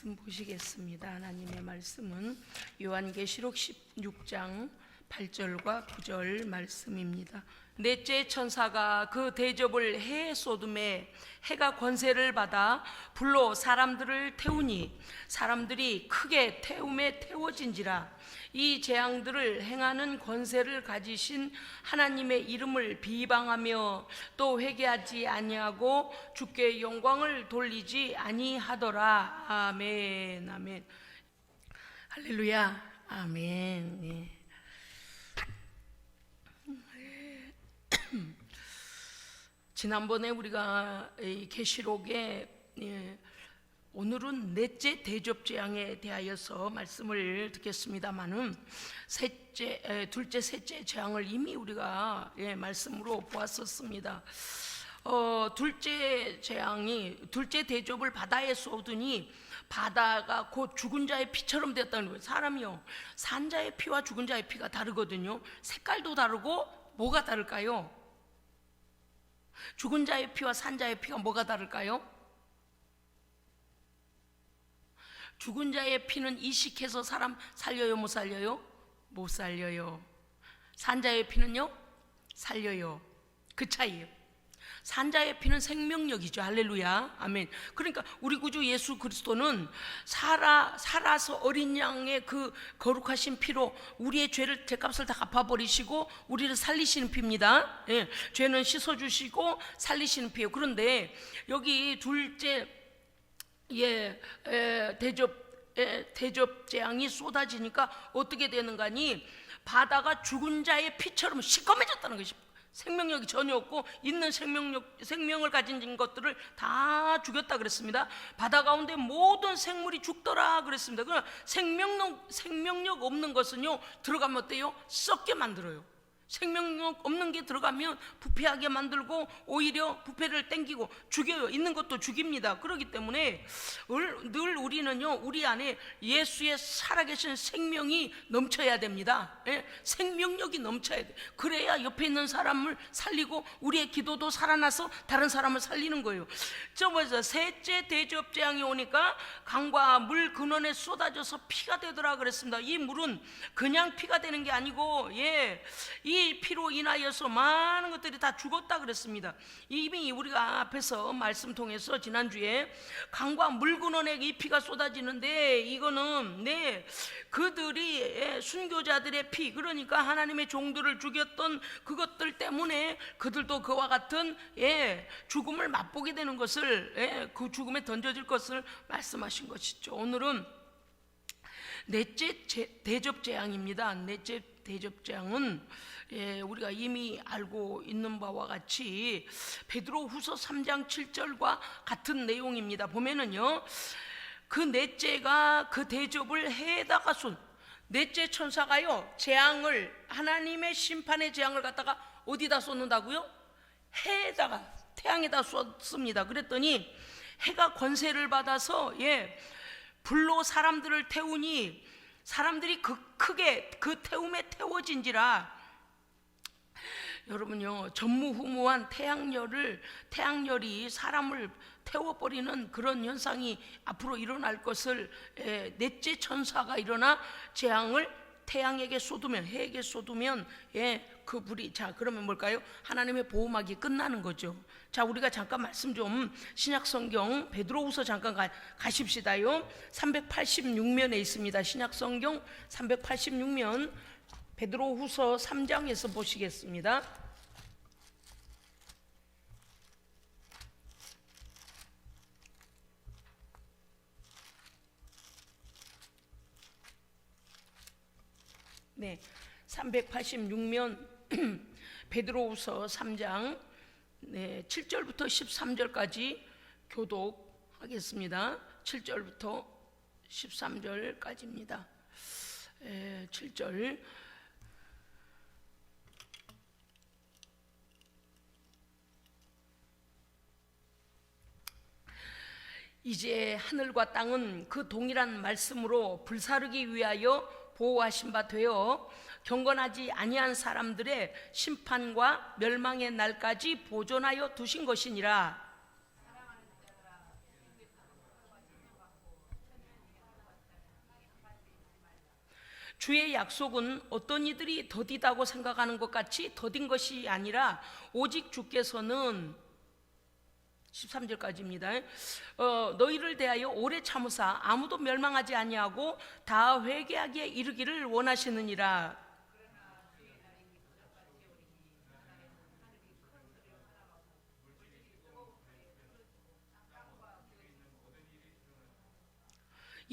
말씀 보시겠습니다. 하나님의 말씀은 요한계시록 16장 8절과 9절 말씀입니다. 넷째 천사가 그 대접을 해에 쏟음에 해가 권세를 받아 불로 사람들을 태우니 사람들이 크게 태움에 태워진지라. 이 재앙들을 행하는 권세를 가지신 하나님의 이름을 비방하며 또 회개하지 아니하고 주께 영광을 돌리지 아니하더라. 아멘. 아멘. 할렐루야. 아멘. 네. 지난번에 우리가 이 계시록에 오늘은 넷째 대접 재앙에 대하여서 말씀을 듣겠습니다만은 둘째, 셋째 재앙을 이미 우리가 말씀으로 보았었습니다. 둘째 대접을 바다에 쏟으니 바다가 곧 죽은 자의 피처럼 되었다는 거예요. 사람이요, 산 자의 피와 죽은 자의 피가 다르거든요. 색깔도 다르고 뭐가 다를까요? 죽은 자의 피와 산 자의 피가 뭐가 다를까요? 죽은 자의 피는 이식해서 사람 살려요, 못 살려요? 못 살려요. 산 자의 피는요? 살려요. 그 차이예요. 산 자의 피는 생명력이죠. 할렐루야. 아멘. 그러니까 우리 구주 예수 그리스도는 살아서 어린 양의 그 거룩하신 피로 우리의 죄를, 죄값을 다 갚아버리시고 우리를 살리시는 피입니다. 죄는 씻어주시고 살리시는 피예요. 그런데 여기 둘째 대접 재앙이 쏟아지니까 어떻게 되는가니 바다가 죽은 자의 피처럼 시커매졌다는 것입니다. 생명력이 전혀 없고 있는 생명을 가진 것들을 다 죽였다 그랬습니다. 바다 가운데 모든 생물이 죽더라 그랬습니다. 그러나 생명력 없는 것은요, 들어가면 어때요? 썩게 만들어요. 생명력 없는 게 들어가면 부패하게 만들고 오히려 부패를 땡기고 죽여요. 있는 것도 죽입니다. 그렇기 때문에 늘 우리는요, 우리 안에 예수의 살아계신 생명이 넘쳐야 됩니다. 생명력이 넘쳐야 돼. 그래야 옆에 있는 사람을 살리고 우리의 기도도 살아나서 다른 사람을 살리는 거예요. 저번에 셋째 대접 재앙이 오니까 강과 물 근원에 쏟아져서 피가 되더라 그랬습니다. 이 물은 그냥 피가 되는 게 아니고 이 피로 인하여서 많은 것들이 다 죽었다 그랬습니다. 이미 우리가 앞에서 말씀 통해서 지난주에 강과 물 근원에 이 피가 쏟아지는데 이거는 그들이 순교자들의 피, 그러니까 하나님의 종들을 죽였던 그것들 때문에 그들도 그와 같은 죽음을 맛보게 되는 것을, 그 죽음에 던져질 것을 말씀하신 것이죠. 오늘은 넷째 대접 재앙입니다. 넷째 대접 재앙은 우리가 이미 알고 있는 바와 같이 베드로후서 3장 7절과 같은 내용입니다. 보면은요, 그 넷째가 그 대접을 해에다가 넷째 천사가요, 재앙을, 하나님의 심판의 재앙을 갖다가 어디다 쏟는다고요? 해에다가, 태양에다 쏟습니다. 그랬더니 해가 권세를 받아서 불로 사람들을 태우니 사람들이 크게 그 태움에 태워진지라. 여러분요, 전무후무한 태양열이 사람을 태워버리는 그런 현상이 앞으로 일어날 것을 넷째 천사가 일어나 재앙을 태양에게 쏟으면, 해에게 쏟으면 그 불이, 자 그러면 뭘까요? 하나님의 보호막이 끝나는 거죠. 자, 우리가 잠깐 말씀 좀, 신약성경 베드로후서 잠깐 가십시다요. 386면에 있습니다. 신약성경 386면 베드로후서 3장에서 보시겠습니다. 네, 386면 베드로후서 3장 7절부터 13절까지 교독하겠습니다. 7절부터 13절까지입니다. 7절. 이제 하늘과 땅은 그 동일한 말씀으로 불사르기 위하여 보호하신 바 되어 경건하지 아니한 사람들의 심판과 멸망의 날까지 보존하여 두신 것이니라. 주의 약속은 어떤 이들이 더디다고 생각하는 것 같이 더딘 것이 아니라 오직 주께서는 13절까지입니다. 너희를 대하여 오래 참으사 아무도 멸망하지 아니하고 다 회개하기에 이르기를 원하시느니라.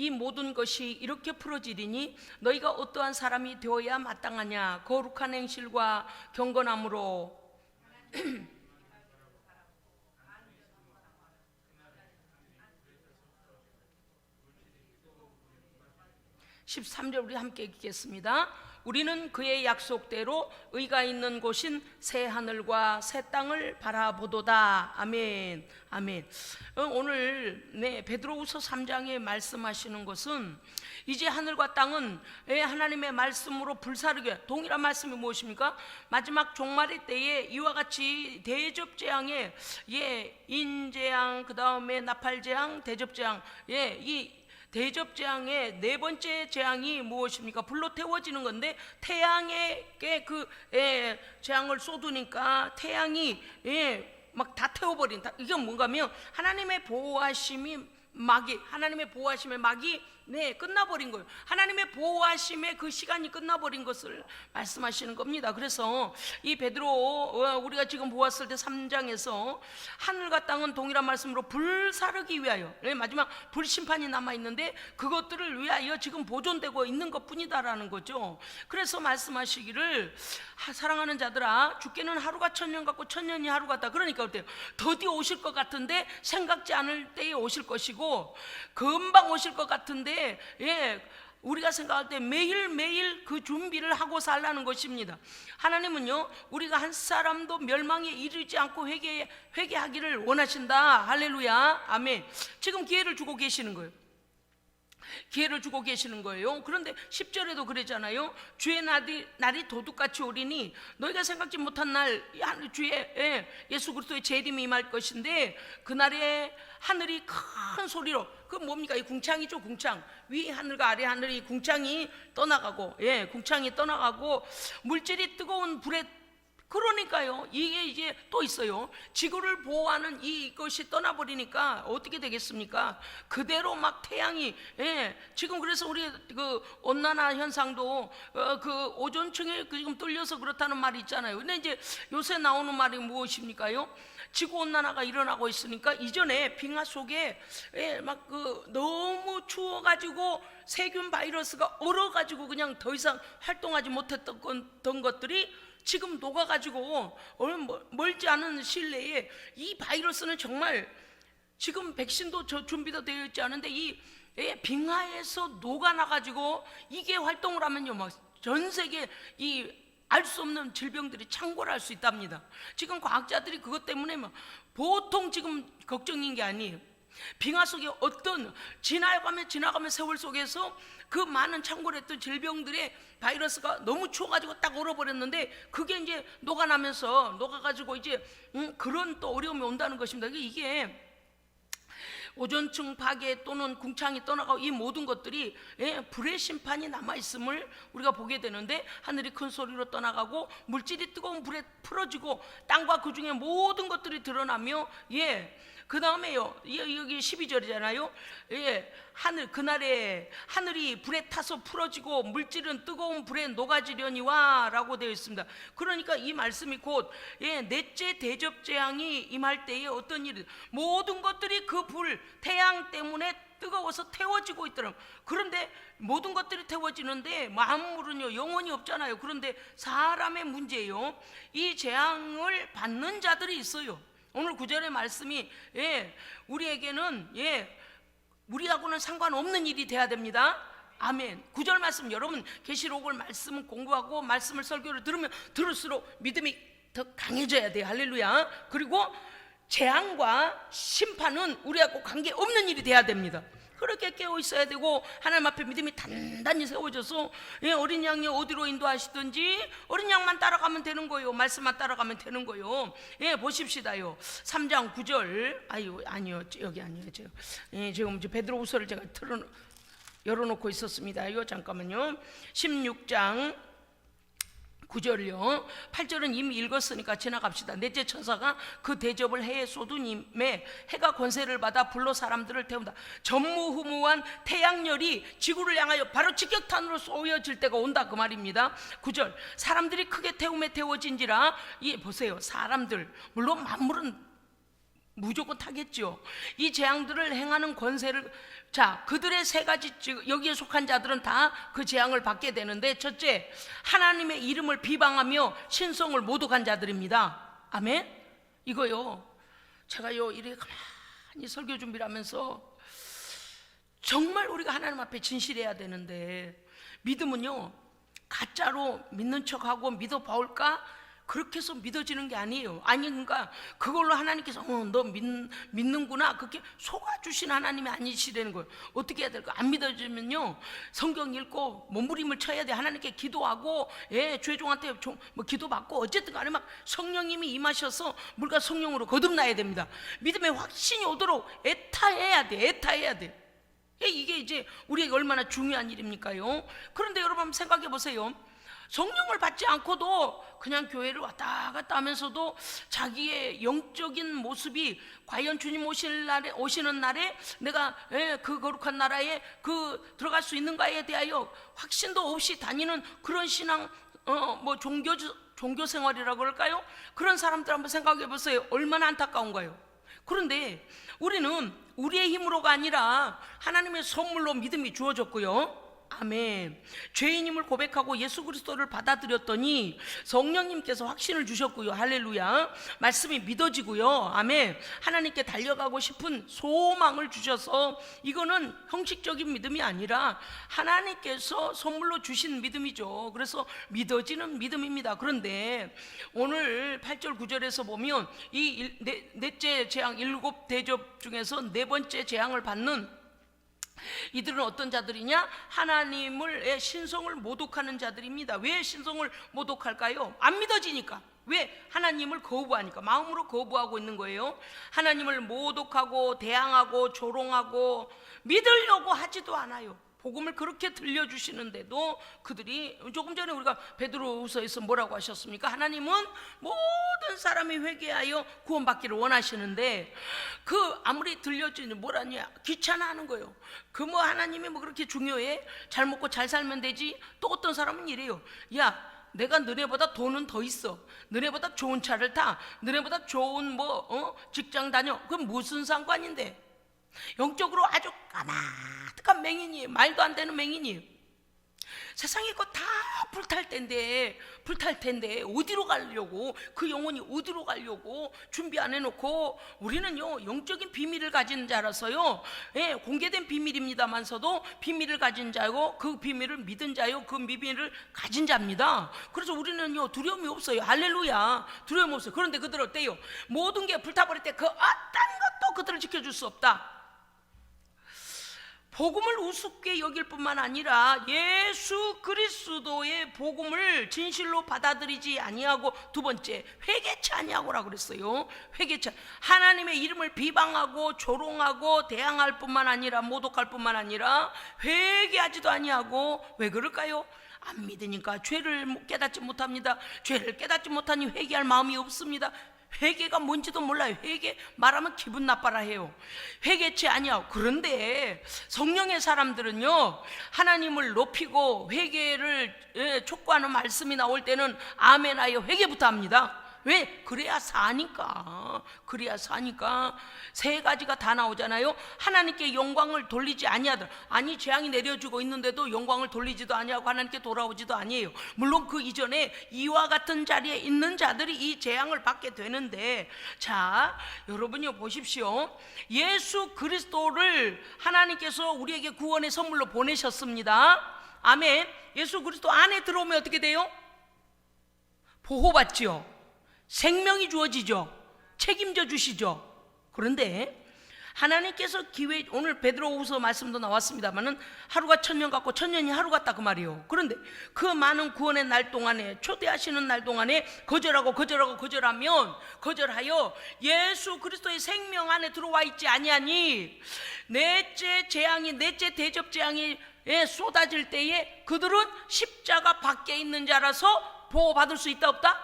이 모든 것이 이렇게 풀어지리니 너희가 어떠한 사람이 되어야 마땅하냐. 거룩한 행실과 경건함으로 13절 우리 함께 읽겠습니다. 우리는 그의 약속대로 의가 있는 곳인 새 하늘과 새 땅을 바라보도다. 아멘. 아멘. 오늘 베드로후서 3장에 말씀하시는 것은 이제 하늘과 땅은 하나님의 말씀으로 불사르게, 동일한 말씀이 무엇입니까? 마지막 종말의 때에 이와 같이 대접재앙에 인재앙, 그 다음에 나팔재앙, 대접재앙, 이 대접재앙의 네 번째 재앙이 무엇입니까? 불로 태워지는 건데, 태양에게 재앙을 쏟으니까 태양이 막 다 태워버린다. 이건 뭔가면 하나님의 보호하심의 막이 끝나버린 거예요. 하나님의 보호하심의 그 시간이 끝나버린 것을 말씀하시는 겁니다. 그래서 이 베드로 우리가 지금 보았을 때 3장에서 하늘과 땅은 동일한 말씀으로 불사르기 위하여, 마지막 불심판이 남아있는데 그것들을 위하여 지금 보존되고 있는 것뿐이다라는 거죠. 그래서 말씀하시기를 사랑하는 자들아, 주께는 하루가 천년 같고 천년이 하루 같다. 그러니까 어때요? 더디 오실 것 같은데 생각지 않을 때에 오실 것이고, 금방 오실 것 같은데 우리가 생각할 때 매일매일 그 준비를 하고 살라는 것입니다. 하나님은요, 우리가 한 사람도 멸망에 이르지 않고 회개하기를 원하신다. 할렐루야. 아멘. 지금 기회를 주고 계시는 거예요. 기회를 주고 계시는 거예요. 그런데 10절에도 그랬잖아요. 주의 날이 도둑같이 오리니 너희가 생각지 못한 날 주의 예수 그리스도의 재림이 임할 것인데, 그날에 하늘이 큰 소리로, 그 뭡니까? 이 궁창이죠. 궁창. 위 하늘과 아래 하늘이 궁창이 떠나가고, 궁창이 떠나가고 물질이 뜨거운 불에, 그러니까요, 이게 이제 또 있어요. 지구를 보호하는 이것이 떠나버리니까 어떻게 되겠습니까? 그대로 막 태양이, 지금 그래서 우리 그 온난화 현상도 그 오존층이 지금 뚫려서 그렇다는 말이 있잖아요. 근데 이제 요새 나오는 말이 무엇입니까요? 지구 온난화가 일어나고 있으니까 이전에 빙하 속에 막 너무 추워가지고 세균 바이러스가 얼어가지고 그냥 더 이상 활동하지 못했던 것들이 지금 녹아가지고 멀지 않은 시일 내에 이 바이러스는 정말 지금 백신도 준비도 되어 있지 않은데 이 빙하에서 녹아나가지고 이게 활동을 하면요, 막 전 세계 이 알 수 없는 질병들이 창궐할 수 있답니다. 지금 과학자들이 그것 때문에 막 보통 지금 걱정인 게 아니에요. 빙하 속에 어떤 지나가면 세월 속에서 그 많은 창궐했던 질병들의 바이러스가 너무 추워가지고 딱 얼어버렸는데, 그게 이제 녹아가지고 이제 그런 또 어려움이 온다는 것입니다. 이게 오존층 파괴 또는 궁창이 떠나가고 이 모든 것들이 불의 심판이 남아있음을 우리가 보게 되는데, 하늘이 큰 소리로 떠나가고 물질이 뜨거운 불에 풀어지고 땅과 그 중에 모든 것들이 드러나며, 그 다음에요, 여기 12절이잖아요. 그날에 하늘이 불에 타서 풀어지고 물질은 뜨거운 불에 녹아지려니와 라고 되어 있습니다. 그러니까 이 말씀이 곧 넷째 대접재앙이 임할 때에 어떤 일이, 모든 것들이 그 불, 태양 때문에 뜨거워서 태워지고 있더라고요. 그런데 모든 것들이 태워지는데 만물은요 영원히 없잖아요. 그런데 사람의 문제예요. 이 재앙을 받는 자들이 있어요. 오늘 9절의 말씀이 우리에게는 우리하고는 상관없는 일이 돼야 됩니다. 아멘. 9절 말씀, 여러분 계시록을 말씀을 공부하고 말씀을 설교를 들으면 들을수록 믿음이 더 강해져야 돼요. 할렐루야. 그리고 재앙과 심판은 우리하고 관계없는 일이 돼야 됩니다. 그렇게 깨어 있어야 되고, 하나님 앞에 믿음이 단단히 세워져서 어린 양이 어디로 인도하시든지 어린 양만 따라가면 되는 거예요. 말씀만 따라가면 되는 거예요. 보십시다요. 3장 9절. 아니요, 여기 아니에요. 지금 베드로후서를 제가 열어놓고 있었습니다. 이거 잠깐만요. 16장 9절이요. 8절은 이미 읽었으니까 지나갑시다. 넷째 천사가 그 대접을 해에 쏟으님에 해가 권세를 받아 불로 사람들을 태운다. 전무후무한 태양열이 지구를 향하여 바로 직격탄으로 쏘여질 때가 온다, 그 말입니다. 9절, 사람들이 크게 태움에 태워진지라. 이 보세요, 사람들, 물론 만물은 무조건 타겠죠. 이 재앙들을 행하는 권세를, 자, 그들의 세 가지, 여기에 속한 자들은 다 그 재앙을 받게 되는데, 첫째, 하나님의 이름을 비방하며 신성을 모독한 자들입니다. 아멘. 이거요, 제가요 이렇게 가만히 설교 준비를 하면서 정말 우리가 하나님 앞에 진실해야 되는데, 믿음은요 가짜로 믿는 척하고 믿어 봐올까, 그렇게 해서 믿어지는 게 아니에요. 아니, 그러니까 그걸로 하나님께서 너 믿는구나, 그렇게 속아주신 하나님이 아니시라는 거예요. 어떻게 해야 될까? 안 믿어지면요, 성경 읽고 몸부림을 쳐야 돼. 하나님께 기도하고, 죄종한테 뭐 기도받고, 어쨌든 간에 막 성령님이 임하셔서 물과 성령으로 거듭나야 됩니다. 믿음의 확신이 오도록 애타해야 돼. 애타해야 돼. 이게 이제 우리에게 얼마나 중요한 일입니까요? 그런데 여러분 한번 생각해 보세요. 성령을 받지 않고도 그냥 교회를 왔다 갔다 하면서도 자기의 영적인 모습이 과연 주님 오시는 날에 내가 그 거룩한 나라에 들어갈 수 있는가에 대하여 확신도 없이 다니는 그런 신앙, 뭐 종교 생활이라고 그럴까요? 그런 사람들 한번 생각해 보세요. 얼마나 안타까운가요? 그런데 우리는 우리의 힘으로가 아니라 하나님의 선물로 믿음이 주어졌고요. 아멘. 죄인임을 고백하고 예수 그리스도를 받아들였더니 성령님께서 확신을 주셨고요. 할렐루야. 말씀이 믿어지고요. 아멘. 하나님께 달려가고 싶은 소망을 주셔서, 이거는 형식적인 믿음이 아니라 하나님께서 선물로 주신 믿음이죠. 그래서 믿어지는 믿음입니다. 그런데 오늘 8절 9절에서 보면 이 넷째 재앙, 7대접 중에서 네 번째 재앙을 받는 이들은 어떤 자들이냐? 하나님의 신성을 모독하는 자들입니다. 왜 신성을 모독할까요? 안 믿어지니까. 왜? 하나님을 거부하니까. 마음으로 거부하고 있는 거예요. 하나님을 모독하고 대항하고 조롱하고 믿으려고 하지도 않아요. 복음을 그렇게 들려주시는데도 그들이, 조금 전에 우리가 베드로후서에서 뭐라고 하셨습니까? 하나님은 모든 사람이 회개하여 구원받기를 원하시는데, 아무리 들려주니 뭐라냐, 귀찮아하는 거예요. 뭐 하나님이 뭐 그렇게 중요해? 잘 먹고 잘 살면 되지. 또 어떤 사람은 이래요. 야, 내가 너네보다 돈은 더 있어. 너네보다 좋은 차를 타. 너네보다 좋은 직장 다녀. 그건 무슨 상관인데? 영적으로 아주 까마득한 맹인이에요. 말도 안 되는 맹인이에요. 세상에 거 다 불탈 텐데 어디로 가려고, 그 영혼이 어디로 가려고 준비 안 해놓고, 우리는요 영적인 비밀을 가진 자라서요, 공개된 비밀입니다만서도 비밀을 가진 자고, 그 비밀을 믿은 자요, 그 비밀을 가진 자입니다. 그래서 우리는요 두려움이 없어요. 할렐루야. 두려움이 없어요. 그런데 그들 어때요? 모든 게 불타버릴 때 그 어떤 것도 그들을 지켜줄 수 없다. 복음을 우습게 여길 뿐만 아니라 예수 그리스도의 복음을 진실로 받아들이지 아니하고, 두 번째, 회개치 아니하고라고 그랬어요. 회개치, 하나님의 이름을 비방하고 조롱하고 대항할 뿐만 아니라, 모독할 뿐만 아니라 회개하지도 아니하고. 왜 그럴까요? 안 믿으니까. 죄를 깨닫지 못합니다. 죄를 깨닫지 못하니 회개할 마음이 없습니다. 회개가 뭔지도 몰라요. 회개 말하면 기분 나빠라 해요. 회개치 아니하고. 그런데 성령의 사람들은요, 하나님을 높이고 회개를 촉구하는 말씀이 나올 때는 아멘하여 회개부터 합니다. 왜? 그래야 사니까. 그래야 사니까. 세 가지가 다 나오잖아요. 하나님께 영광을 돌리지 아니하더라. 아니, 재앙이 내려주고 있는데도 영광을 돌리지도 아니하고 하나님께 돌아오지도 아니에요. 물론 그 이전에 이와 같은 자리에 있는 자들이 이 재앙을 받게 되는데, 자, 여러분요 보십시오. 예수 그리스도를 하나님께서 우리에게 구원의 선물로 보내셨습니다. 아멘. 예수 그리스도 안에 들어오면 어떻게 돼요? 보호받지요. 생명이 주어지죠. 책임져 주시죠. 그런데 하나님께서 기회, 오늘 베드로후서 말씀도 나왔습니다만은 하루가 1000년 같고 1000년이 하루 같다 그 말이에요. 그런데 그 많은 구원의 날 동안에, 초대하시는 날 동안에 거절하여 예수 그리스도의 생명 안에 들어와 있지 아니하니 넷째 대접 재앙이 쏟아질 때에 그들은 십자가 밖에 있는 자라서 보호받을 수 있다 없다?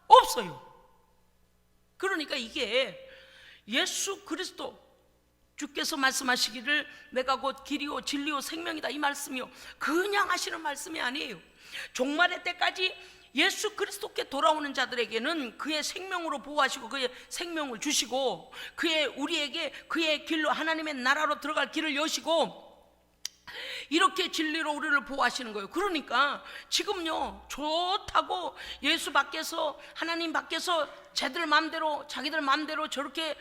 없어요. 그러니까 이게 예수 그리스도 주께서 말씀하시기를 내가 곧 길이요 진리요 생명이다, 이 말씀이요 그냥 하시는 말씀이 아니에요. 종말의 때까지 예수 그리스도께 돌아오는 자들에게는 그의 생명으로 보호하시고 그의 생명을 주시고 우리에게 그의 길로 하나님의 나라로 들어갈 길을 여시고 이렇게 진리로 우리를 보호하시는 거예요. 그러니까 지금요 좋다고 예수 밖에서, 하나님 밖에서 자기들 마음대로 저렇게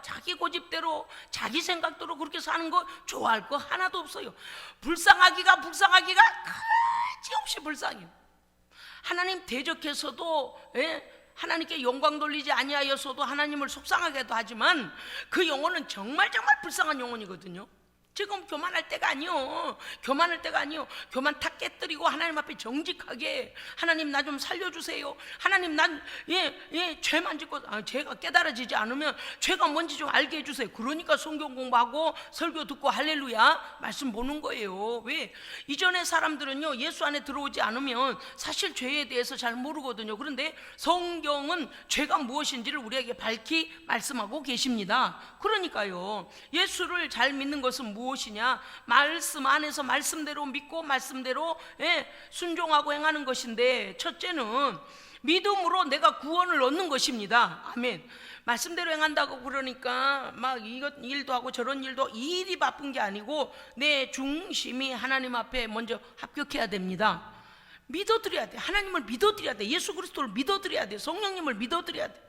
자기 고집대로 자기 생각대로 그렇게 사는 거 좋아할 거 하나도 없어요. 불쌍하기가 그지없이 불쌍해요. 하나님 대적해서도 하나님께 영광 돌리지 아니하여서도 하나님을 속상하게도 하지만 그 영혼은 정말 불쌍한 영혼이거든요. 지금 교만할 때가 아니요. 교만 탁 깨뜨리고 하나님 앞에 정직하게, 하나님 나 좀 살려주세요. 하나님 난 죄만 짓고 죄가 깨달아지지 않으면 죄가 뭔지 좀 알게 해주세요. 그러니까 성경 공부하고 설교 듣고 할렐루야 말씀 보는 거예요. 왜? 이전의 사람들은요 예수 안에 들어오지 않으면 사실 죄에 대해서 잘 모르거든요. 그런데 성경은 죄가 무엇인지를 우리에게 밝히 말씀하고 계십니다. 그러니까요 예수를 잘 믿는 것은 무엇이냐? 말씀 안에서 말씀대로 믿고 말씀대로 순종하고 행하는 것인데, 첫째는 믿음으로 내가 구원을 얻는 것입니다. 아멘. 말씀대로 행한다고 그러니까 막 이것 일도 하고 저런 일도, 이 일이 바쁜 게 아니고 내 중심이 하나님 앞에 먼저 합격해야 됩니다. 믿어드려야 돼. 하나님을 믿어드려야 돼. 예수 그리스도를 믿어드려야 돼. 성령님을 믿어드려야 돼.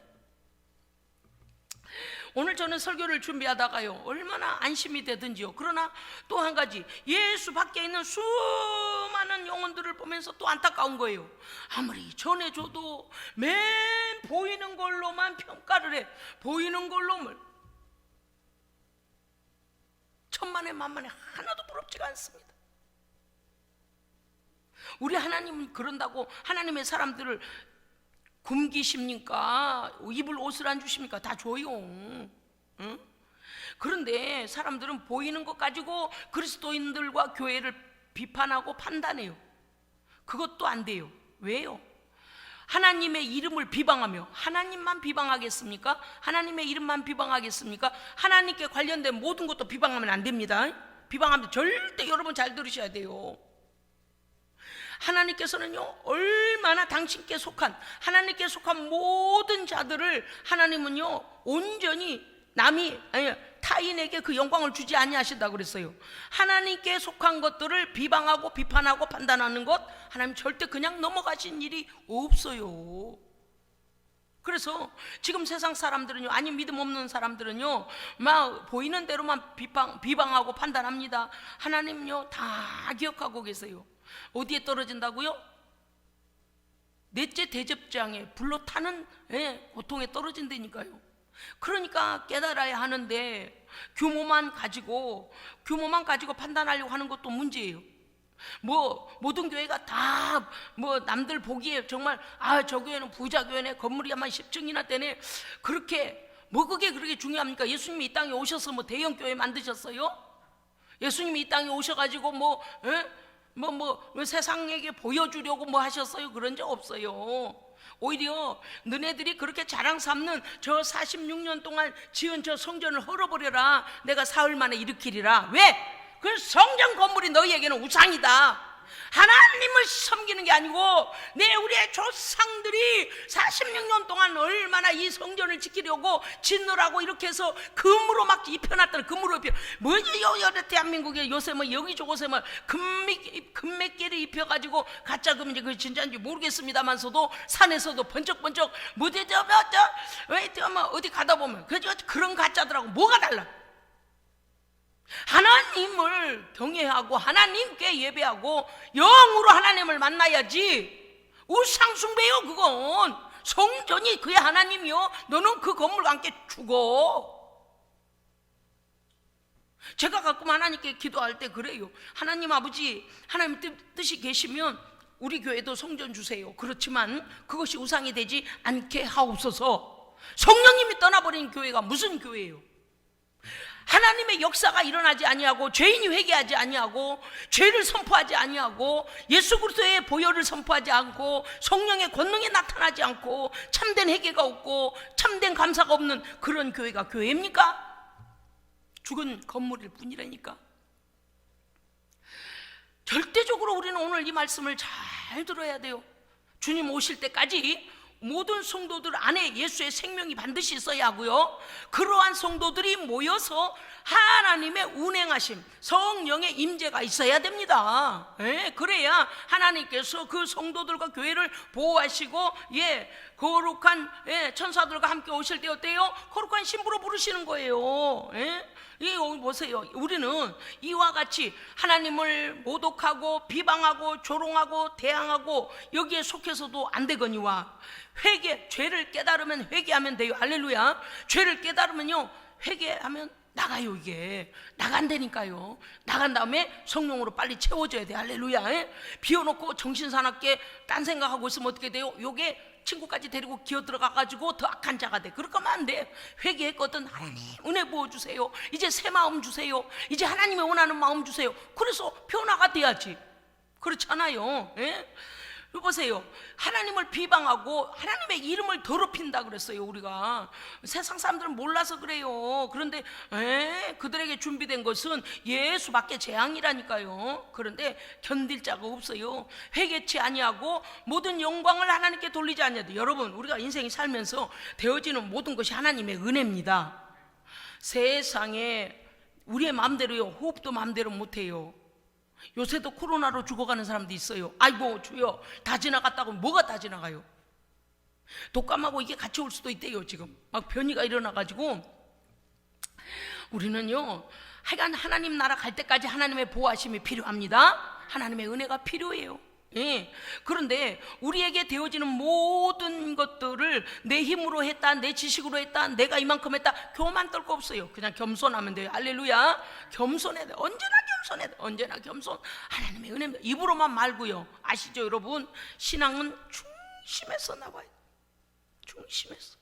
오늘 저는 설교를 준비하다가요 얼마나 안심이 되든지요. 그러나 또 한 가지, 예수 밖에 있는 수많은 영혼들을 보면서 또 안타까운 거예요. 아무리 전해줘도 맨 보이는 걸로만 평가를 해. 보이는 걸로만, 천만에 만만에 하나도 부럽지가 않습니다. 우리 하나님은 그런다고 하나님의 사람들을 굶기십니까? 입을 옷을 안 주십니까? 다 줘요. 응? 그런데 사람들은 보이는 것 가지고 그리스도인들과 교회를 비판하고 판단해요. 그것도 안 돼요. 왜요? 하나님의 이름을 비방하며 하나님만 비방하겠습니까? 하나님의 이름만 비방하겠습니까? 하나님께 관련된 모든 것도 비방하면 안 됩니다. 비방하면 절대, 여러분 잘 들으셔야 돼요. 하나님께서는요 얼마나 당신께 속한, 하나님께 속한 모든 자들을 하나님은요 온전히 타인에게 그 영광을 주지 아니하신다고 그랬어요. 하나님께 속한 것들을 비방하고 비판하고 판단하는 것, 하나님 절대 그냥 넘어가신 일이 없어요. 그래서 지금 세상 사람들은요, 아니 믿음 없는 사람들은요 막 보이는 대로만 비방하고 판단합니다. 하나님요 다 기억하고 계세요. 어디에 떨어진다고요? 넷째 대접장에 불로 타는 고통에 떨어진다니까요. 그러니까 깨달아야 하는데 규모만 가지고 판단하려고 하는 것도 문제예요. 모든 교회가 다 남들 보기에 정말 저 교회는 부자 교회네, 건물이 아마 10층이나 되네, 그렇게 그게 그렇게 중요합니까? 예수님이 이 땅에 오셔서 대형 교회 만드셨어요? 예수님이 이 땅에 오셔가지고 세상에게 보여주려고 하셨어요? 그런 적 없어요. 오히려 너네들이 그렇게 자랑 삼는 저 46년 동안 지은 저 성전을 헐어버려라, 내가 사흘 만에 일으키리라. 왜? 그 성전 건물이 너희에게는 우상이다. 하나님을 섬기는 게 아니고 우리의 조상들이 46년 동안 얼마나 이 성전을 지키려고 짓느라고 이렇게 해서 금으로 막 입혀놨다는, 금으로 입혀. 대한민국에 요새 여기저곳에 금맥기를 입혀가지고 가짜 금인지 그 진짜인지 모르겠습니다만서도 산에서도 번쩍번쩍 어디 가다 보면 그런 가짜들하고 뭐가 달라? 하나님을 경외하고 하나님께 예배하고 영으로 하나님을 만나야지. 우상 숭배요 그건. 성전이 그의 하나님이요, 너는 그 건물과 함께 죽어. 제가 가끔 하나님께 기도할 때 그래요. 하나님 아버지, 하나님 뜻이 계시면 우리 교회도 성전 주세요. 그렇지만 그것이 우상이 되지 않게 하옵소서. 성령님이 떠나버린 교회가 무슨 교회예요? 하나님의 역사가 일어나지 아니하고, 죄인이 회개하지 아니하고, 죄를 선포하지 아니하고, 예수 그리스도의 보혈을 선포하지 않고, 성령의 권능이 나타나지 않고, 참된 회개가 없고 참된 감사가 없는 그런 교회가 교회입니까? 죽은 건물일 뿐이라니까. 절대적으로 우리는 오늘 이 말씀을 잘 들어야 돼요. 주님 오실 때까지 모든 성도들 안에 예수의 생명이 반드시 있어야 하고요, 그러한 성도들이 모여서 하나님의 운행하심, 성령의 임재가 있어야 됩니다. 그래야 하나님께서 그 성도들과 교회를 보호하시고, 거룩한 천사들과 함께 오실 때 어때요? 거룩한 신부로 부르시는 거예요. 여기 보세요. 우리는 이와 같이 하나님을 모독하고 비방하고 조롱하고 대항하고 여기에 속해서도 안 되거니와, 회개, 죄를 깨달으면 회개하면 돼요. 할렐루야. 죄를 깨달으면요, 회개하면 나가요. 이게 나간다니까요. 나간 다음에 성령으로 빨리 채워줘야 돼. 할렐루야. 비워놓고 정신사납게 딴 생각하고 있으면 어떻게 돼요? 요게 친구까지 데리고 기어 들어가가지고 더 악한 자가 돼. 그럴 거면 안 돼. 회개했거든. 하나님 은혜 부어주세요. 이제 새 마음 주세요. 이제 하나님이 원하는 마음 주세요. 그래서 변화가 돼야지. 그렇잖아요. 보세요. 하나님을 비방하고 하나님의 이름을 더럽힌다 그랬어요. 우리가 세상 사람들은 몰라서 그래요. 그런데 그들에게 준비된 것은 예수밖에 재앙이라니까요. 그런데 견딜 자가 없어요. 회개치 아니하고 모든 영광을 하나님께 돌리지 아니하되. 여러분, 우리가 인생이 살면서 되어지는 모든 것이 하나님의 은혜입니다. 세상에 우리의 마음대로요, 호흡도 마음대로 못해요. 요새도 코로나로 죽어가는 사람도 있어요. 아이고 주여, 다 지나갔다고. 뭐가 다 지나가요? 독감하고 이게 같이 올 수도 있대요. 지금 막 변이가 일어나가지고. 우리는요, 하여간 하나님 나라 갈 때까지 하나님의 보호하심이 필요합니다. 하나님의 은혜가 필요해요. 그런데 우리에게 되어지는 모든 것들을 내 힘으로 했다, 내 지식으로 했다, 내가 이만큼 했다, 교만 떨 거 없어요. 그냥 겸손하면 돼요. 할렐루야. 겸손해야 돼. 언제나 겸손해야 돼. 언제나 겸손. 하나님의 은혜입니다. 입으로만 말고요. 아시죠 여러분? 신앙은 중심에서 나와요. 중심에서.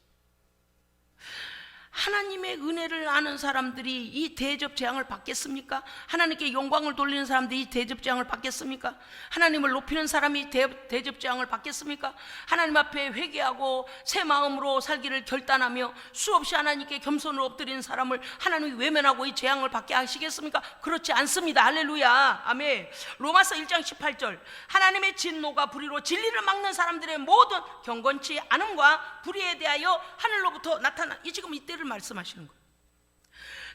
하나님의 은혜를 아는 사람들이 이 대접 재앙을 받겠습니까? 하나님께 영광을 돌리는 사람들이 이 대접 재앙을 받겠습니까? 하나님을 높이는 사람이 대접 재앙을 받겠습니까? 하나님 앞에 회개하고 새 마음으로 살기를 결단하며 수없이 하나님께 겸손을 엎드리는 사람을 하나님이 외면하고 이 재앙을 받게 하시겠습니까? 그렇지 않습니다. 할렐루야. 아멘. 로마서 1장 18절, 하나님의 진노가 불의로 진리를 막는 사람들의 모든 경건치 않음과 불의에 대하여 하늘로부터 나타나. 이 지금 이때를 말씀하시는 거예요.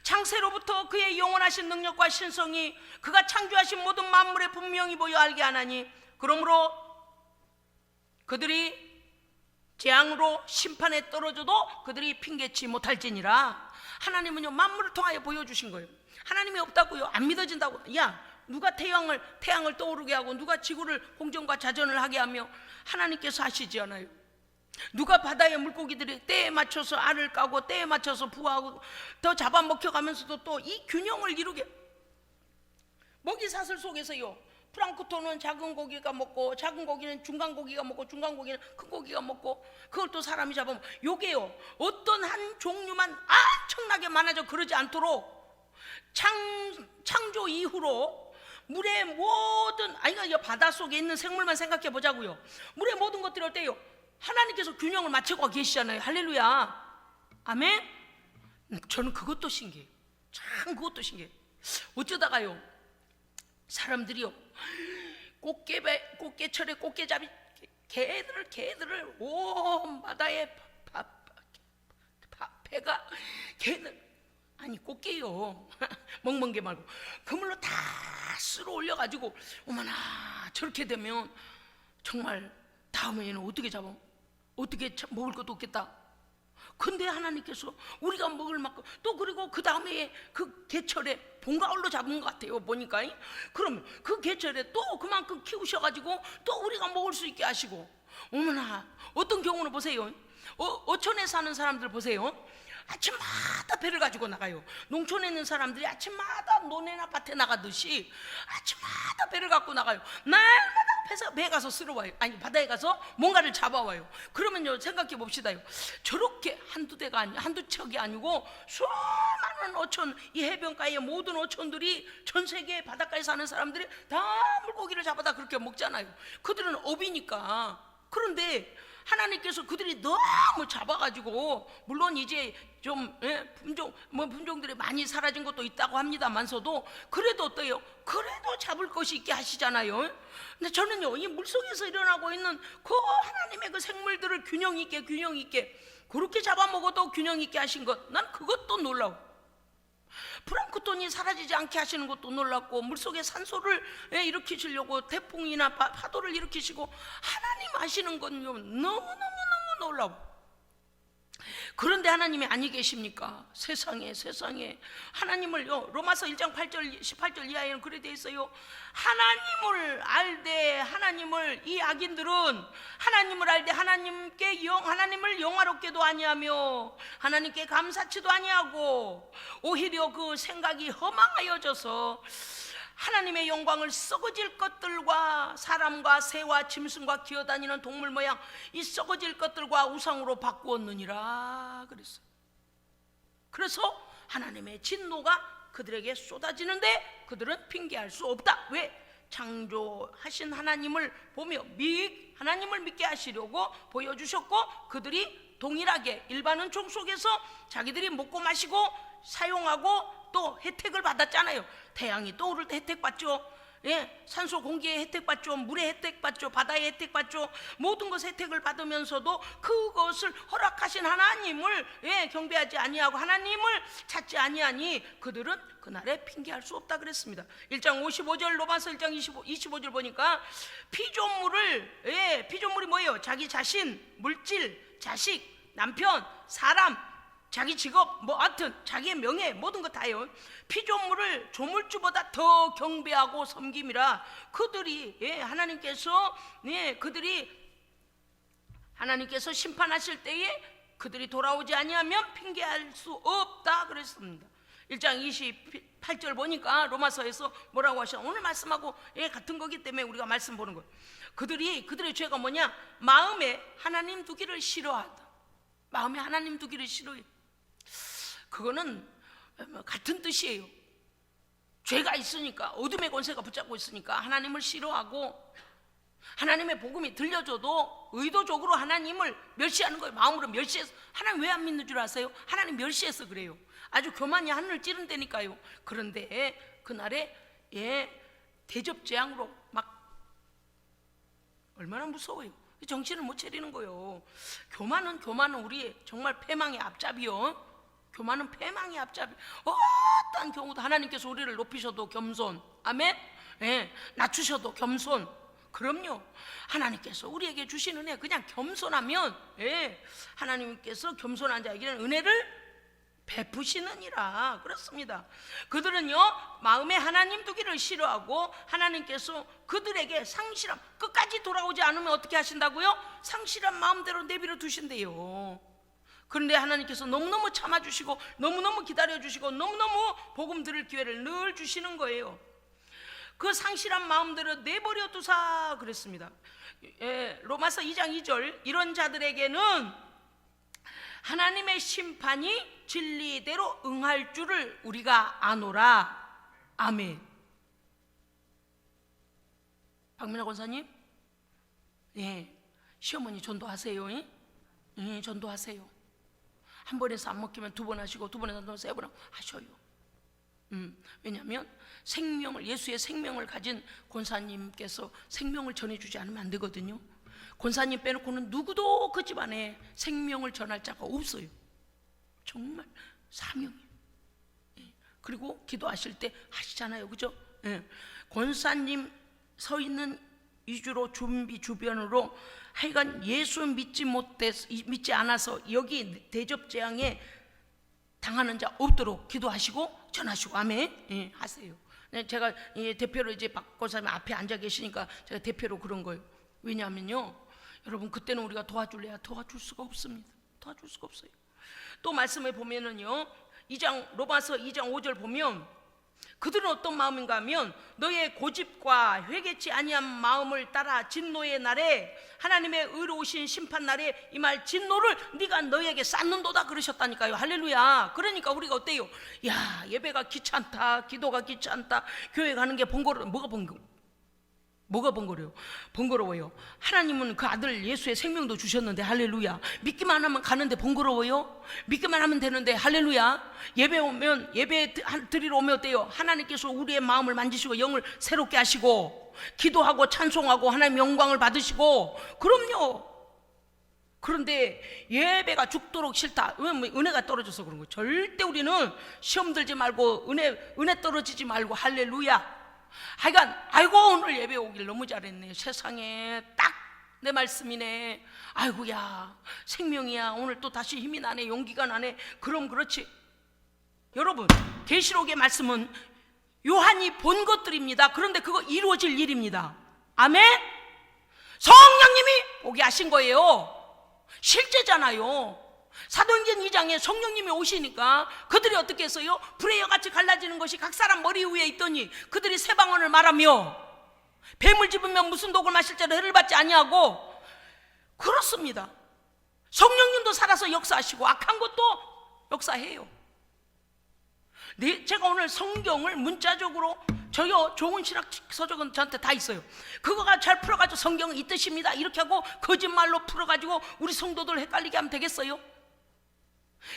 창세로부터 그의 영원하신 능력과 신성이 그가 창조하신 모든 만물에 분명히 보여 알게 하나니, 그러므로 그들이 재앙으로 심판에 떨어져도 그들이 핑계치 못할지니라. 하나님은요, 만물을 통하여 보여주신 거예요. 하나님이 없다고요? 안 믿어진다고? 야, 누가 태양을 떠오르게 하고 누가 지구를 공전과 자전을 하게 하며 하나님께서 하시지 않아요? 누가 바다의 물고기들이 때에 맞춰서 알을 까고 때에 맞춰서 부화하고 더 잡아먹혀가면서도 또 이 균형을 이루게. 먹이사슬 속에서요, 플랑크톤은 작은 고기가 먹고, 작은 고기는 중간 고기가 먹고, 중간 고기는 큰 고기가 먹고, 그걸 또 사람이 잡으면, 요게요, 어떤 한 종류만 엄청나게 많아져 그러지 않도록 창조 이후로 물의 모든, 바닷속에 있는 생물만 생각해 보자고요. 물의 모든 것들이 어때요? 하나님께서 균형을 맞추고 계시잖아요. 할렐루야. 아멘. 저는 그것도 신기해요. 참 그것도 신기해요. 어쩌다가요, 사람들이요, 꽃게철에 꽃게잡이 개들을 온 바다에 배가 개들, 아니 꽃게요 먹는 게 말고 그물로 다 쓸어 올려가지고, 어머나 저렇게 되면 정말 다음에는 어떻게 잡아? 어떻게 먹을 것도 없겠다. 근데 하나님께서 우리가 먹을 만큼 또, 그리고 그 다음에 그 개철에 본가을로 잡은 것 같아요 보니까. 그러면 그 개철에 또 그만큼 키우셔가지고 또 우리가 먹을 수 있게 하시고. 어머나, 어떤 경우는 보세요, 어촌에 사는 사람들 보세요. 아침마다 배를 가지고 나가요. 농촌에 있는 사람들이 아침마다 논에나 밭에 나가듯이 아침마다 배를 갖고 나가요. 날마다 배 가서 쓸어 와요. 아니, 바다에 가서 뭔가를 잡아와요. 그러면요, 생각해 봅시다요. 저렇게 한두 대가 한두 척이 아니고 수많은 어촌, 이 해변가의 모든 어촌들이, 전 세계 바닷가에 사는 사람들이 다 물고기를 잡아다 그렇게 먹잖아요. 그들은 업이니까. 그런데 하나님께서 그들이 너무 잡아가지고, 물론 이제 좀 품종들이 많이 사라진 것도 있다고 합니다만서도, 그래도 어때요? 그래도 잡을 것이 있게 하시잖아요. 근데 저는요, 이 물속에서 일어나고 있는 그 하나님의 그 생물들을 균형 있게 그렇게 잡아먹어도 균형 있게 하신 것, 난 그것도 놀라워. 플랑크톤이 사라지지 않게 하시는 것도 놀랍고, 물속에 산소를 일으키시려고 태풍이나 파도를 일으키시고 하나님 하시는 건요, 너무너무 놀라워. 그런데 하나님이 아니 계십니까? 세상에 하나님을요, 로마서 1장 8절 18절 이하에는 그래 돼 있어요. 하나님을 알되, 하나님을, 이 악인들은 하나님을 알되 하나님을 영화롭게도 아니하며 하나님께 감사치도 아니하고, 오히려 그 생각이 허망하여져서 하나님의 영광을 썩어질 것들과 사람과 새와 짐승과 기어다니는 동물 모양 이 썩어질 것들과 우상으로 바꾸었느니라 그랬어요. 그래서 하나님의 진노가 그들에게 쏟아지는데 그들은 핑계할 수 없다. 왜? 창조하신 하나님을 보며 하나님을 믿게 하시려고 보여주셨고, 그들이 동일하게 일반 은총 속에서 자기들이 먹고 마시고 사용하고 또 혜택을 받았잖아요. 태양이 떠오를 때 혜택 받죠. 산소 공기의 혜택 받죠. 물의 혜택 받죠. 바다의 혜택 받죠. 모든 것의 혜택을 받으면서도 그것을 허락하신 하나님을 경배하지 아니하고 하나님을 찾지 아니하니 그들은 그날에 핑계할 수 없다 그랬습니다. 1장 55절, 로마서 1장 25절 보니까 피조물이 뭐예요? 자기 자신, 물질, 자식, 남편, 사람, 자기 직업, 하여튼 자기의 명예, 모든 것 다요. 피조물을 조물주보다 더 경배하고 섬김이라. 그들이 하나님께서 심판하실 때에 그들이 돌아오지 아니하면 핑계할 수 없다 그랬습니다. 1장 28절 보니까 로마서에서 뭐라고 하시나, 오늘 말씀하고 같은 거기 때문에 우리가 말씀 보는 거예요. 그들의 죄가 뭐냐? 마음에 하나님 두기를 싫어하다. 마음에 하나님 두기를 싫어해. 그거는 같은 뜻이에요. 죄가 있으니까, 어둠의 권세가 붙잡고 있으니까 하나님을 싫어하고, 하나님의 복음이 들려줘도 의도적으로 하나님을 멸시하는 거예요. 마음으로 멸시해서. 하나님 왜 안 믿는 줄 아세요? 하나님 멸시해서 그래요. 아주 교만이 하늘을 찌른다니까요. 그런데 그날에 대접재앙으로 막 얼마나 무서워요. 정신을 못 차리는 거예요. 교만은 우리 정말 패망의 앞잡이요. 교만은 패망의 앞잡이. 어떤 경우도 하나님께서 우리를 높이셔도 겸손, 아멘. 낮추셔도 겸손. 그럼요. 하나님께서 우리에게 주신 은혜, 그냥 겸손하면 하나님께서 겸손한 자에게는 은혜를 베푸시느니라 그렇습니다. 그들은요, 마음에 하나님 두기를 싫어하고 하나님께서 그들에게 상실함, 끝까지 돌아오지 않으면 어떻게 하신다고요? 상실한 마음대로 내버려 두신대요. 그런데 하나님께서 너무너무 참아주시고 너무너무 기다려주시고 너무너무 복음 들을 기회를 늘 주시는 거예요. 그 상실한 마음대로 내버려 두사 그랬습니다. 로마서 2장 2절, 이런 자들에게는 하나님의 심판이 진리대로 응할 줄을 우리가 아노라. 아멘. 박민아 권사님, 시어머니 전도하세요. 전도하세요. 한 번에서 안 먹히면 두 번 하시고, 두 번에서 세 번 하셔요. 왜냐하면 예수의 생명을 가진 권사님께서 생명을 전해주지 않으면 안 되거든요. 권사님 빼놓고는 누구도 그 집안에 생명을 전할 자가 없어요. 정말 사명이에요. 그리고 기도하실 때 하시잖아요, 그죠? 권사님 서 있는 위주로 준비 주변으로 하여간 예수 믿지 않아서 여기 대접재앙에 당하는 자 없도록 기도하시고 전하시고, 아멘. 하세요. 제가 대표로 이제 박 권사님 앞에 앉아 계시니까 제가 대표로 그런 거예요. 왜냐하면요, 여러분, 그때는 우리가 도와줄래야 도와줄 수가 없습니다. 도와줄 수가 없어요. 또 말씀해 보면은요, 로마서 2장 5절 보면 그들은 어떤 마음인가 하면 너의 고집과 회개치 아니한 마음을 따라 진노의 날에 하나님의 의로우신 심판 날에 임할 진노를 네가 너에게 쌓는도다 그러셨다니까요. 할렐루야. 그러니까 우리가 어때요? 야, 예배가 귀찮다, 기도가 귀찮다, 교회 가는 게 번거로워. 뭐가 번거로워요? 번거로워요. 하나님은 그 아들 예수의 생명도 주셨는데, 할렐루야. 믿기만 하면 가는데 번거로워요? 믿기만 하면 되는데, 할렐루야. 예배 드리러 오면 어때요? 하나님께서 우리의 마음을 만지시고 영을 새롭게 하시고 기도하고 찬송하고 하나님 영광을 받으시고, 그럼요. 그런데 예배가 죽도록 싫다. 왜? 은혜가 떨어져서 그런 거예요. 절대 우리는 시험 들지 말고 은혜 떨어지지 말고, 할렐루야. 하여간 아이고 오늘 예배 오길 너무 잘했네. 세상에 딱 내 말씀이네. 아이고야, 생명이야. 오늘 또 다시 힘이 나네, 용기가 나네. 그럼 그렇지. 여러분, 계시록의 말씀은 요한이 본 것들입니다. 그런데 그거 이루어질 일입니다. 아멘. 성령님이 보게 하신 거예요. 실제잖아요. 사도행전 2장에 성령님이 오시니까 그들이 어떻게 했어요? 불의 여같이 갈라지는 것이 각 사람 머리 위에 있더니 그들이 새 방언을 말하며 뱀을 집으면 무슨 독을 마실지라 해를 받지 아니하고. 그렇습니다. 성령님도 살아서 역사하시고 악한 것도 역사해요. 제가 오늘 성경을 문자적으로, 저요 좋은 신학 서적은 저한테 다 있어요. 그거가 잘 풀어가지고 성경은 이 뜻입니다 이렇게 하고 거짓말로 풀어가지고 우리 성도들 헷갈리게 하면 되겠어요?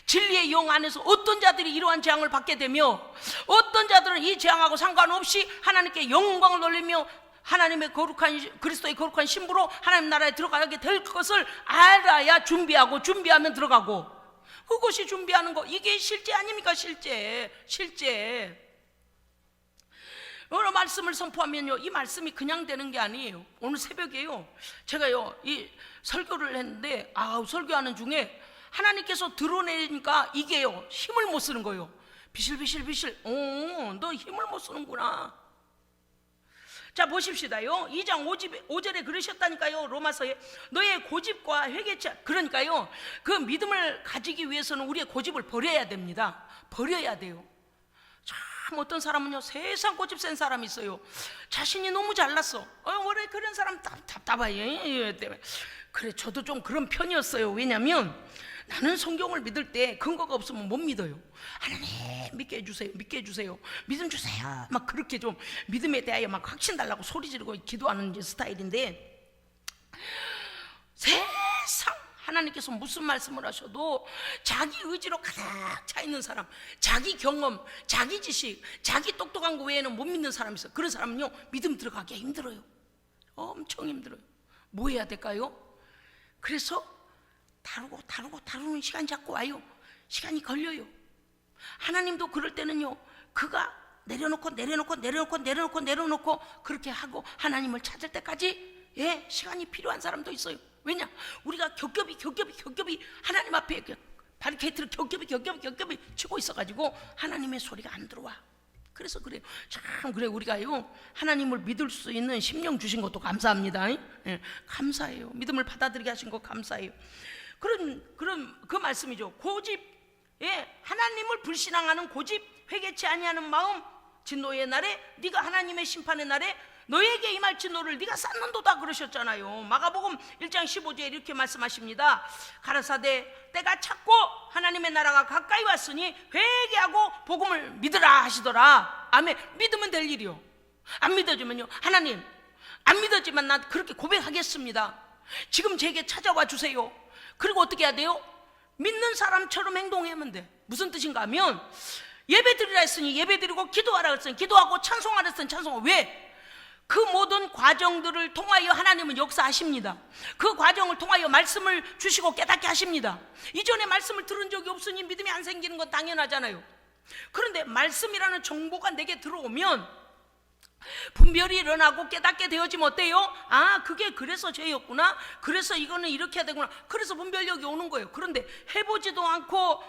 진리의 영 안에서 어떤 자들이 이러한 재앙을 받게 되며 어떤 자들은 이 재앙하고 상관없이 하나님께 영광을 돌리며 하나님의 거룩한, 그리스도의 거룩한 신부로 하나님 나라에 들어가게 될 것을 알아야 준비하면 들어가고, 그것이 준비하는 거. 이게 실제 아닙니까? 실제 여러 말씀을 선포하면요, 이 말씀이 그냥 되는 게 아니에요. 오늘 새벽에요, 제가요 이 설교를 했는데, 설교하는 중에 하나님께서 드러내니까 이게요 힘을 못 쓰는 거예요. 비실비실. 너 힘을 못 쓰는구나. 자, 보십시다요. 2장 5절에 그러셨다니까요. 로마서에 너의 고집과 회개치. 그러니까요, 그 믿음을 가지기 위해서는 우리의 고집을 버려야 됩니다. 버려야 돼요. 참 어떤 사람은요, 세상 고집 센 사람이 있어요. 자신이 너무 잘났어. 원래 그런 사람 답답해. 그래, 저도 좀 그런 편이었어요. 왜냐면 나는 성경을 믿을 때 근거가 없으면 못 믿어요. 하나님 믿게 해주세요. 믿음 주세요. 막 그렇게 좀 믿음에 대하여 막 확신 달라고 소리 지르고 기도하는 스타일인데, 세상 하나님께서 무슨 말씀을 하셔도 자기 의지로 가득 차 있는 사람, 자기 경험, 자기 지식, 자기 똑똑한 거 외에는 못 믿는 사람이 있어요. 그런 사람은요, 믿음 들어가기 힘들어요. 엄청 힘들어요. 뭐 해야 될까요? 그래서 다루는 시간이 자꾸 와요. 시간이 걸려요. 하나님도 그럴 때는요, 그가 내려놓고 그렇게 하고 하나님을 찾을 때까지 시간이 필요한 사람도 있어요. 왜냐? 우리가 겹겹이 하나님 앞에 바리케이트를 겹겹이 치고 있어가지고 하나님의 소리가 안 들어와. 그래서 그래요. 참 그래, 우리가요 하나님을 믿을 수 있는 심령 주신 것도 감사합니다. 감사해요. 믿음을 받아들이게 하신 것 감사해요. 그런 그 말씀이죠. 고집, 하나님을 불신앙하는 고집, 회개치 아니하는 마음, 진노의 날에, 네가 하나님의 심판의 날에 너에게 임할 진노를 네가 쌓는도다 그러셨잖아요. 마가복음 1장 15절에 이렇게 말씀하십니다. 가라사대 때가 찼고 하나님의 나라가 가까이 왔으니 회개하고 복음을 믿으라 하시더라. 아멘. 믿으면 될 일이요. 안 믿어지면요, 하나님 안 믿어지만 난 그렇게 고백하겠습니다. 지금 제게 찾아와 주세요. 그리고 어떻게 해야 돼요? 믿는 사람처럼 행동하면 돼. 무슨 뜻인가 하면, 예배 드리라 했으니 예배 드리고, 기도하라 했으니 기도하고, 찬송하라 했으니 찬송하고. 왜? 그 모든 과정들을 통하여 하나님은 역사하십니다. 그 과정을 통하여 말씀을 주시고 깨닫게 하십니다. 이전에 말씀을 들은 적이 없으니 믿음이 안 생기는 건 당연하잖아요. 그런데 말씀이라는 정보가 내게 들어오면 분별이 일어나고 깨닫게 되어지면 어때요? 아, 그게 그래서 죄였구나, 그래서 이거는 이렇게 해야 되구나, 그래서 분별력이 오는 거예요. 그런데 해보지도 않고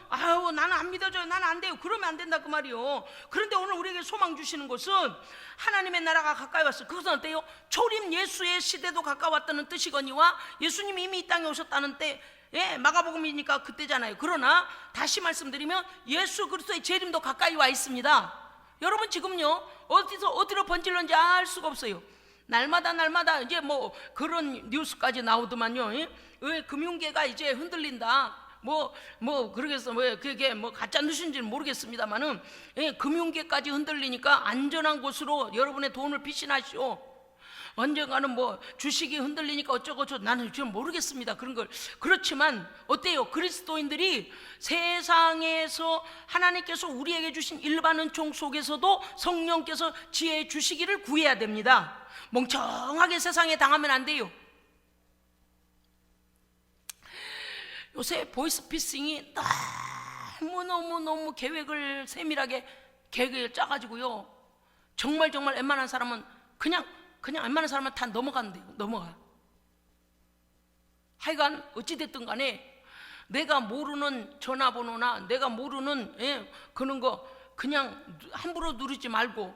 아유 나는 안 믿어져요, 나는 안 돼요, 그러면 안 된다 그 말이요. 그런데 오늘 우리에게 소망 주시는 것은 하나님의 나라가 가까이 왔어요. 그것은 어때요? 초림 예수의 시대도 가까웠다는 뜻이거니와 예수님이 이미 이 땅에 오셨다는 때, 예, 마가복음이니까 그때잖아요. 그러나 다시 말씀드리면 예수 그리스도의 재림도 가까이 와 있습니다. 여러분 지금요 어디로 번질런지 알 수가 없어요. 날마다 이제 뭐 그런 뉴스까지 나오더만요. 예? 왜 금융계가 이제 흔들린다, 그러겠어, 그게 뭐 가짜 뉴스인지는 모르겠습니다만은, 예, 금융계까지 흔들리니까 안전한 곳으로 여러분의 돈을 피신하시오. 언젠가는 뭐 주식이 흔들리니까 어쩌고저쩌고, 나는 지금 모르겠습니다, 그런 걸. 그렇지만 어때요? 그리스도인들이 세상에서 하나님께서 우리에게 주신 일반 은총 속에서도 성령께서 지혜 주시기를 구해야 됩니다. 멍청하게 세상에 당하면 안 돼요. 요새 보이스피싱이 너무 계획을 세밀하게 계획을 짜가지고요, 정말 웬만한 사람은 그냥 웬만한 사람은 다 넘어간대요. 넘어가. 하여간 어찌됐든 간에 내가 모르는 전화번호나 내가 모르는, 예, 그런 거 그냥 함부로 누르지 말고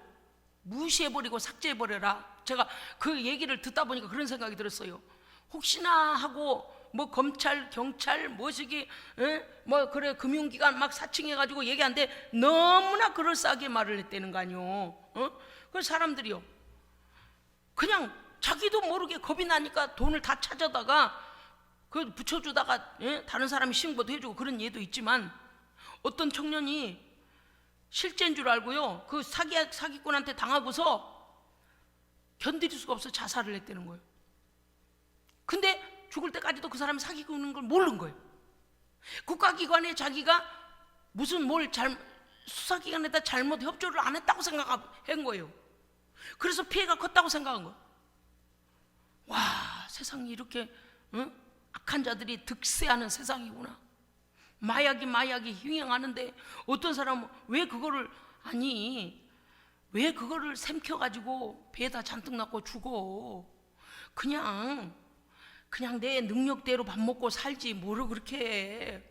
무시해버리고 삭제해버려라. 제가 그 얘기를 듣다 보니까 그런 생각이 들었어요. 혹시나 하고 뭐 검찰, 경찰, 뭐시기, 예? 뭐 그래 금융기관 막 사칭해가지고 얘기하는데 너무나 그럴싸하게 말을 했다는 거 아니요. 그래서 사람들이요, 그냥 자기도 모르게 겁이 나니까 돈을 다 찾아다가 그 붙여주다가, 예? 다른 사람이 신고도 해주고 그런 예도 있지만, 어떤 청년이 실제인 줄 알고요, 그 사기꾼한테 당하고서 견딜 수가 없어 자살을 했다는 거예요. 근데 죽을 때까지도 그 사람이 사기꾼인 걸 모르는 거예요. 국가기관에 자기가 무슨 수사기관에다 잘못 협조를 안 했다고 생각한 거예요. 그래서 피해가 컸다고 생각한 거예요. 와, 세상이 이렇게 악한 자들이 득세하는 세상이구나. 마약이 흉행하는데 어떤 사람은 왜 그거를 삼켜가지고 배에다 잔뜩 넣고 죽어. 그냥 내 능력대로 밥 먹고 살지 뭐를 그렇게 해.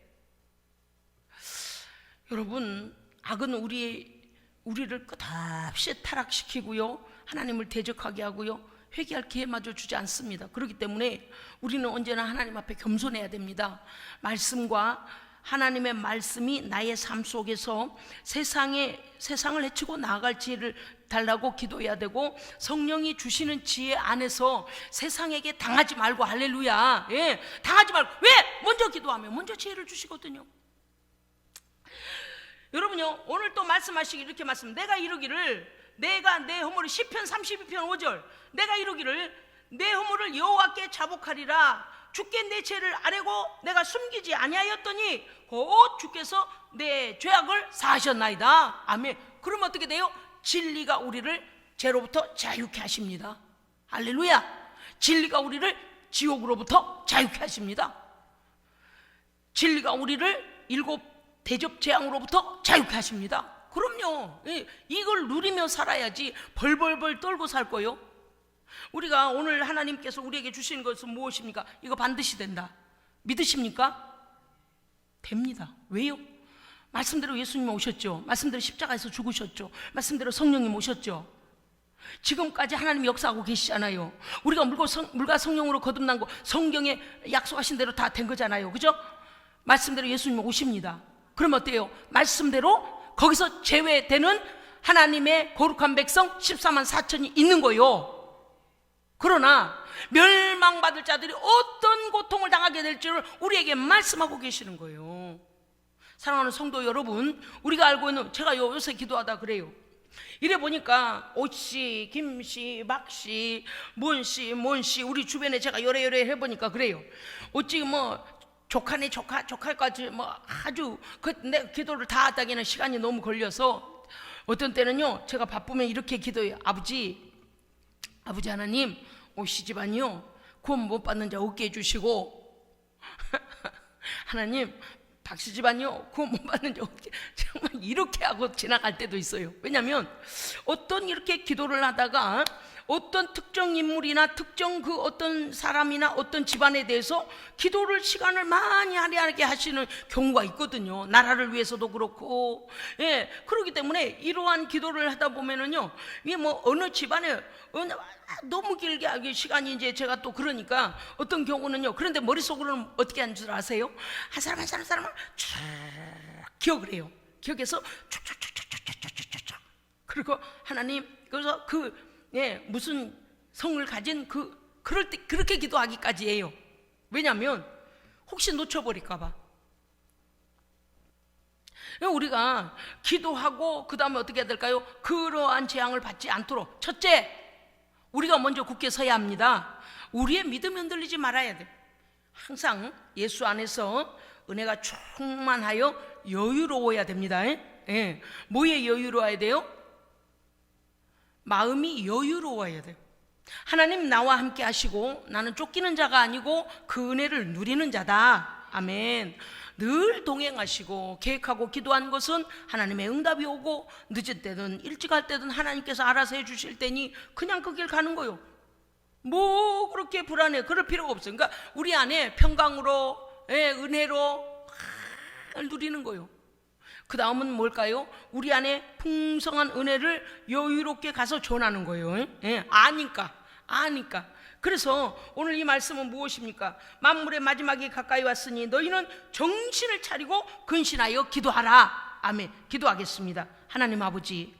여러분, 악은 우리를 끝없이 타락시키고요, 하나님을 대적하게 하고요, 회개할 기회마저 주지 않습니다. 그렇기 때문에 우리는 언제나 하나님 앞에 겸손해야 됩니다. 말씀과 하나님의 말씀이 나의 삶 속에서 세상을 헤치고 나아갈 지혜를 달라고 기도해야 되고, 성령이 주시는 지혜 안에서 세상에게 당하지 말고, 할렐루야, 예, 당하지 말고. 왜? 먼저 기도하면 먼저 지혜를 주시거든요. 여러분요, 오늘 또 말씀하시기 이렇게 내가 이루기를, 내가 내 허물을, 시편 32편 5절, 내가 이루기를 내 허물을 여호와께 자복하리라. 주께 내 죄를 아뢰고 내가 숨기지 아니하였더니 곧 주께서 내 죄악을 사하셨나이다. 아멘. 그러면 어떻게 돼요? 진리가 우리를 죄로부터 자유케 하십니다. 할렐루야. 진리가 우리를 지옥으로부터 자유케 하십니다. 진리가 우리를 일곱 대접 재앙으로부터 자유케 하십니다. 그럼요. 이걸 누리며 살아야지 벌벌벌 떨고 살 거요. 우리가 오늘 하나님께서 우리에게 주신 것은 무엇입니까? 이거 반드시 된다. 믿으십니까? 됩니다. 왜요? 말씀대로 예수님 오셨죠. 말씀대로 십자가에서 죽으셨죠. 말씀대로 성령님 오셨죠. 지금까지 하나님이 역사하고 계시잖아요. 우리가 물과 성령으로 거듭난 거 성경에 약속하신 대로 다 된 거잖아요. 그죠? 말씀대로 예수님 오십니다. 그럼 어때요? 말씀대로 거기서 제외되는 하나님의 거룩한 백성 14만 4천이 있는 거요. 그러나 멸망받을 자들이 어떤 고통을 당하게 될지를 우리에게 말씀하고 계시는 거예요. 사랑하는 성도 여러분, 우리가 알고 있는, 제가 요새 기도하다 그래요. 이래 보니까 오씨, 김씨, 막씨, 뭔씨 우리 주변에 제가 요래 해보니까 그래요. 어찌 뭐 조카네 조카까지 뭐 아주 내 기도를 다 하다기는 시간이 너무 걸려서 어떤 때는요, 제가 바쁘면 이렇게 기도해요. 아버지 하나님, 오씨 집안이요 구원 못 받는 자 없게 해주시고 하나님 박씨 집안이요 구원 못 받는 적 정말 이렇게 하고 지나갈 때도 있어요. 왜냐하면 어떤 이렇게 기도를 하다가 어떤 특정 인물이나 특정 그 어떤 사람이나 어떤 집안에 대해서 기도를 시간을 많이 할애하게 하시는 경우가 있거든요. 나라를 위해서도 그렇고, 예, 그렇기 때문에 이러한 기도를 하다 보면은요, 이게 뭐 어느 집안에 너무 길게 하기 시간이 이제 제가 또 그러니까 어떤 경우는요. 그런데 머릿속으로는 어떻게 하는 줄 아세요? 한 사람 한 사람을 쭉 기억을 해요. 기억해서 쭉쭉쭉쭉쭉쭉쭉쭉. 그리고 하나님, 그래서 무슨 성을 가진 그럴 때 그렇게 기도하기까지 해요. 왜냐하면 혹시 놓쳐버릴까봐. 우리가 기도하고 그 다음에 어떻게 해야 될까요? 그러한 재앙을 받지 않도록 첫째, 우리가 먼저 굳게 서야 합니다. 우리의 믿음이 흔들리지 말아야 돼. 항상 예수 안에서 은혜가 충만하여 여유로워야 됩니다. 예. 뭐에 여유로워야 돼요? 마음이 여유로워야 돼요. 하나님 나와 함께 하시고 나는 쫓기는 자가 아니고 그 은혜를 누리는 자다. 아멘. 늘 동행하시고 계획하고 기도한 것은 하나님의 응답이 오고 늦을 때든 일찍 할 때든 하나님께서 알아서 해주실 테니 그냥 그 길 가는 거요. 뭐 그렇게 불안해. 그럴 필요가 없어요. 그러니까 우리 안에 평강으로, 은혜로 누리는 거요. 그 다음은 뭘까요? 우리 안에 풍성한 은혜를 여유롭게 가서 전하는 거예요. 아니까. 그래서 오늘 이 말씀은 무엇입니까? 만물의 마지막이 가까이 왔으니 너희는 정신을 차리고 근신하여 기도하라. 아멘. 기도하겠습니다. 하나님 아버지,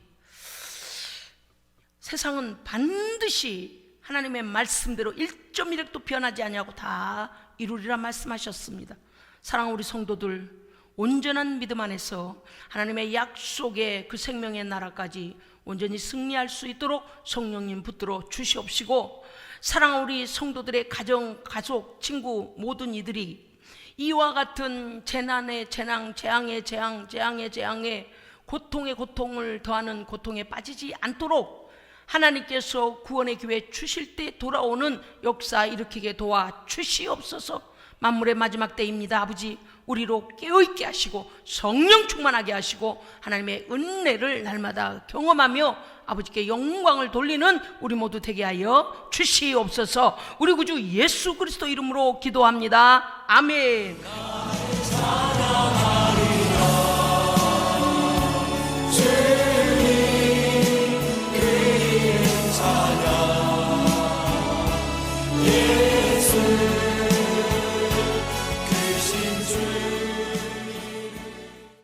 세상은 반드시 하나님의 말씀대로 1.1획도 변하지 아니하고 다 이루리라 말씀하셨습니다. 사랑하는 우리 성도들, 온전한 믿음 안에서 하나님의 약속의 그 생명의 나라까지 온전히 승리할 수 있도록 성령님 붙들어 주시옵시고, 사랑하는 우리 성도들의 가정, 가족, 친구 모든 이들이 이와 같은 재난의 재난, 재앙의 재앙, 재앙의 재앙에 고통의 고통을 더하는 고통에 빠지지 않도록 하나님께서 구원의 기회 주실 때 돌아오는 역사 일으키게 도와 주시옵소서. 만물의 마지막 때입니다. 아버지, 우리로 깨어있게 하시고 성령 충만하게 하시고 하나님의 은혜를 날마다 경험하며 아버지께 영광을 돌리는 우리 모두 되게 하여 주시옵소서. 우리 구주 예수 그리스도 이름으로 기도합니다. 아멘.